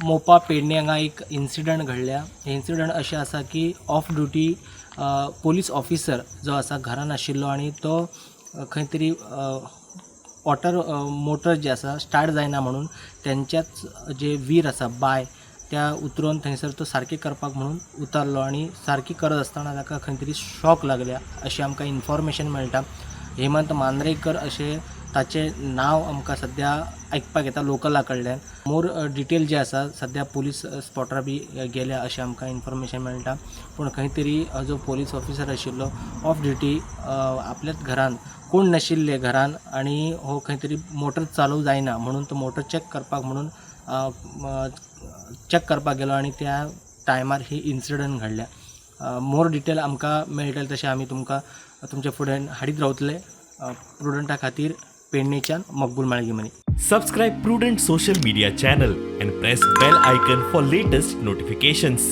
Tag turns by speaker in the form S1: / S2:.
S1: मोपा पेडणे हांगा एक इन्सिडंट घडल्या. हे इन्सिडंट अशें आसा की ऑफ ड्युटी पोलीस ऑफिसर जो आसा घरान आशिल्लो आनी तो खंय तरी मोटर जे आसा स्टार्ट जायना म्हणून त्यांच्याच जे वीर आसा बाय त्या उतरून थंयसर तो सारकी करपाक म्हणून उतरलो आनी सारकी करत आसतना ताका खंय तरी शॉक लागल्या अशी आमकां इन्फॉर्मेशन मेळटा. हेमंत मांद्रेकर अशें ताचें नांव आमकां सद्या आयकपाक येता लोकला कडल्यान. मोर डिटेल जे आसा सद्या पोलीस स्पॉटार बी गेल्या अशें आमकां इन्फॉर्मेशन मेळटा. पूण खंय तरी जो पोलीस ऑफिसर आशिल्लो ऑफ ड्युटी आपल्याच घरान कोण नाशिल्ले घरान आनी हो खंय तरी मोटर चालू जायना म्हणून तो मोटर चॅक करपाक म्हणून चॅक करपाक गेलो आनी त्या टायमार ही इन्सिडंट घडल्या. मोर डिटेल आमकां मेळटले तशें आमी तुमकां तुमचे फुडें हाडीत रावतले. प्रुडंटा खातीर पेडणेच्यान मकबूल माळगीमनी.
S2: Subscribe Prudent social media channel and press bell icon for latest notifications.